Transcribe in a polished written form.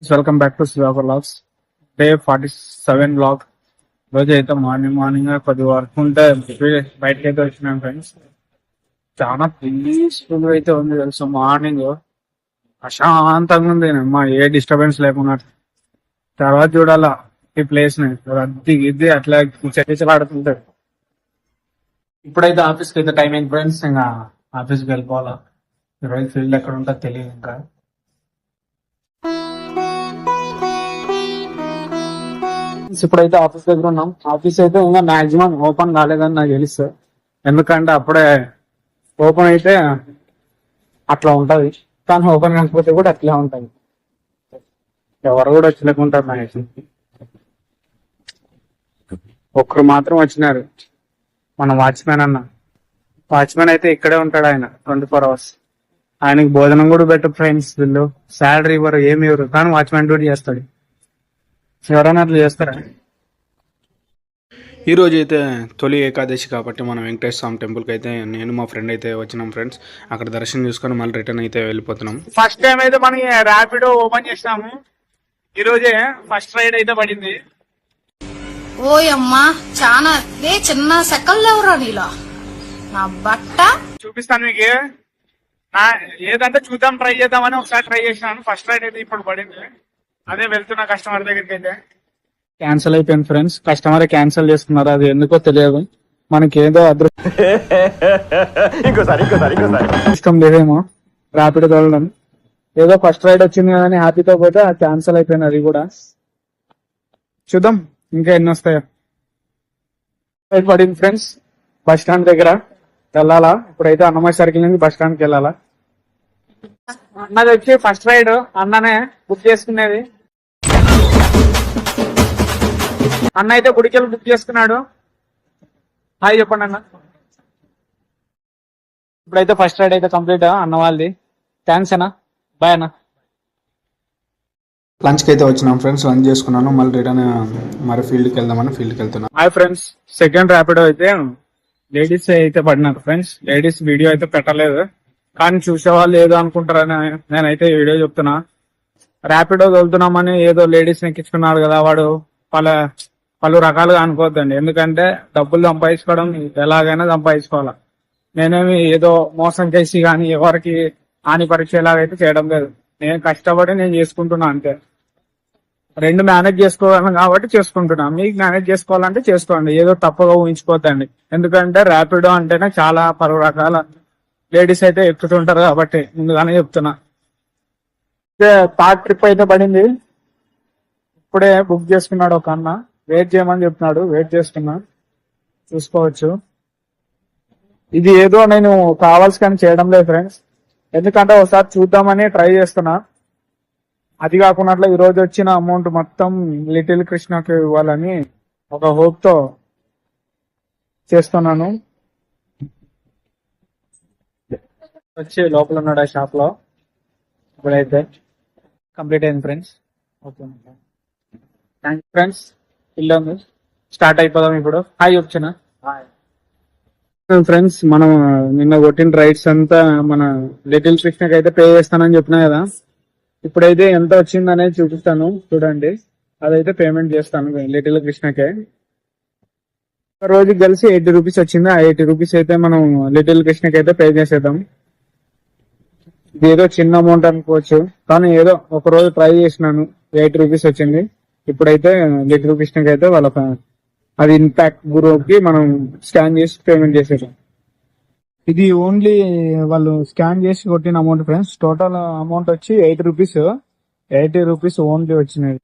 Welcome back to Shiva vlogs. Day 47 vlog. రోజు అయితే morning కొద్ది వర్క్ ఉంటే బయటకి అయితే వచ్చినాం ఫ్రెండ్స్. చాలా పీస్ఫుల్ అయితే ఉంది తెలుసు. మార్నింగ్ ప్రశాంతంగా ఉంది అమ్మా, ఏ డిస్టర్బెన్స్ లేకుండా. తర్వాత చూడాలా ఈ ప్లేస్ ని రద్దీ గిద్ది అట్లా చలాడుతుంటాడు. ఇప్పుడైతే ఆఫీస్కి అయితే టైం అయింది ఫ్రెండ్స్. ఇంకా ఆఫీస్కి వెళ్ళిపోవాలా. ఈరోజు ఫీల్డ్ ఎక్కడ ఉంటుందో తెలియదు ఇంకా. ఇప్పుడైతే ఆఫీస్ దగ్గర ఉన్నాం. ఆఫీస్ అయితే ఇంకా మాక్సిమం ఓపెన్ కాలేదని నాకు తెలుసు. ఎందుకంటే అప్పుడే ఓపెన్ అయితే అట్లా ఉంటది, కానీ ఓపెన్ కాకపోతే కూడా అట్లా ఉంటది. ఎవరు కూడా వచ్చలేకుంటారు నాకు. ఒక్కరు మాత్రం వచ్చినారు, మన వాచ్మెన్ అన్న. వాచ్మెన్ అయితే ఇక్కడే ఉంటాడు, ఆయన 24 hours. ఆయనకి భోజనం కూడా పెట్టు ఫ్రెండ్స్. వీళ్ళు శాలరీ ఇవ్వరు, ఏమి ఇవ్వరు, కానీ వాచ్మెన్ డ్యూటీ చేస్తాడు. ఎవరైనా అట్లా చేస్తారా? ఈ రోజు అయితే తొలి ఏకాదశి కాబట్టి మనం వెంకటేశ్వర స్వామి టెంపుల్కి అయితే నేను మా ఫ్రెండ్ అయితే వచ్చినాం ఫ్రెండ్స్. అక్కడ దర్శనం చేసుకొని మళ్ళీ రిటర్న్ అయితే వెళ్ళిపోతున్నాం. ఫస్ట్ టైం అయితే మనకి ర్యాపిడో ఓపెన్ చేసినాము. ఈ రోజే ఫస్ట్ రైడ్ అయితే పడింది. ఓయమ్మా చాలా చిన్న సెకల్ లేవురా నీలో నా బట్ట. చూపిస్తాను మీకు. ఏదంటే చూద్దాం, ట్రై చేద్దామని ఒకసారి ట్రై చేసినాను. ఫస్ట్ రైడ్ అయితే ఇప్పుడు పడింది. అదే వెళ్తున్నా కస్టమర్ దగ్గరికి అయితే. క్యాన్సిల్ అయిపోయింది ఫ్రెండ్స్. కస్టమర్ క్యాన్సిల్ చేసుకున్నారు, అది ఎందుకో తెలియదు. మనకి ఏదో ఇష్టం లేదేమో ర్యాపిడ్ తోలడం. ఏదో ఫస్ట్ రైడ్ వచ్చింది కదా అని హ్యాపీతో పోతే క్యాన్సిల్ అయిపోయింది అది కూడా. చూద్దాం ఇంకా ఎన్ని వస్తాయో. రైడ్ పడింది ఫ్రెండ్స్. బస్ స్టాండ్ దగ్గర వెళ్ళాలా. ఇప్పుడైతే అన్నమయ్య సర్కిల్ నుంచి బస్ స్టాండ్కి వెళ్ళాలా. అన్నది వచ్చి ఫస్ట్ రైడ్ అన్ననే బుక్ చేసుకునేది. అన్న అయితే గుడికెళ్ళి బుక్ చేసుకున్నాడు. హాయ్ చెప్పండి అన్న. ఇప్పుడైతే ఫస్ట్ రైడ్ అయితే కంప్లీట్ అన్న వాళ్ళది. థ్యాంక్స్ అన్న, బాయ్ అన్న. లంచ్కి అయితే వచ్చినాం ఫ్రెండ్స్. లంచ్ చేసుకున్నాను, మళ్ళీ రిటర్న్ మరి ఫీల్డ్కి వెళ్దామని ఫీల్డ్కి వెళ్తున్నాను. Hi friends. సెకండ్ ర్యాపిడో అయితే లేడీస్ అయితే పడినారు ఫ్రెండ్స్. లేడీస్ వీడియో అయితే పెట్టలేదు, కానీ చూసేవాళ్ళు ఏదో అనుకుంటారని నేనైతే వీడియో చెప్తున్నా. ర్యాపిడో తోలుతున్నామని ఏదో లేడీస్ ఎక్కించుకున్నాడు కదా వాడు, పలు రకాలుగా అనుకోవద్దండి. ఎందుకంటే డబ్బులు సంపాదించుకోవడం ఎలాగైనా సంపాదించుకోవాలా. నేనేమి ఏదో మోసం చేసి కానీ ఎవరికి హాని పరీక్ష ఎలాగైతే చేయడం లేదు. నేను కష్టపడి నేను చేసుకుంటున్నా అంతే. రెండు మేనేజ్ చేసుకోవాలి కాబట్టి చేసుకుంటున్నా. మీకు మేనేజ్ చేసుకోవాలంటే చేసుకోండి, ఏదో తప్పుగా ఊహించుకోవద్దండి. ఎందుకంటే ర్యాపిడో అంటేనే చాలా పలు రకాల లేడీస్ అయితే ఎక్కుతుంటారు కాబట్టి ముందుగానే చెప్తున్నా. థర్డ్ ట్రిప్ అయితే పడింది. ఇప్పుడే బుక్ చేసుకున్నాడు ఒక అన్న. వెయిట్ చేయమని చెప్తున్నాడు, వెయిట్ చేస్తున్నా. చూసుకోవచ్చు. ఇది ఏదో నేను కావాల్సి కానీ చేయడం లేదు ఫ్రెండ్స్. ఎందుకంటే ఒకసారి చూద్దామని ట్రై చేస్తున్నా. అది కాకుండా ఈ రోజు వచ్చిన అమౌంట్ మొత్తం లిటిల్ కృష్ణకి ఇవ్వాలని ఒక హోప్ తో చేస్తున్నాను. వచ్చి లోపల ఉన్నాడు ఆ షాప్ లో. ఇప్పుడైతే కంప్లీట్ అయింది friends. Okay thank you friends. ఇల్లు స్టార్ట్ అయిపోదాం ఇప్పుడు. హాయ్ వచ్చిన ఫ్రెండ్స్. మనం నిన్న కొట్టిన రైడ్స్ అంతా మన లిటిల్ కృష్ణకి అయితే పే చేస్తానని చెప్పినా కదా. ఇప్పుడైతే ఎంత వచ్చింది అనేది చూపిస్తాను చూడండి. అదైతే పేమెంట్ చేస్తాను లిటిల్ కృష్ణకే. రోజుకి కలిసి 80 రూపీస్ వచ్చింది. ఆ 80 రూపీస్ అయితే మనం లిటిల్ కృష్ణకి అయితే పే చేసేద్దాం. ఇది ఏదో చిన్న అమౌంట్ అనుకోవచ్చు, కానీ ఏదో ఒక రోజు ట్రై చేసినాను, 80 రూపీస్ వచ్చింది. ఇప్పుడైతే లిటిల్ కృష్ణకి అయితే వాళ్ళ అది ఇంపాక్ట్ గ్రూప్ కి మనం స్కాన్ చేసి పేమెంట్ చేసేసాం. ఇది ఓన్లీ వాళ్ళు స్కాన్ చేసి కొట్టిన అమౌంట్ ఫ్రెండ్స్. టోటల్ అమౌంట్ వచ్చి 80 రూపీస్. 80 రూపీస్ ఓన్లీ వచ్చినది.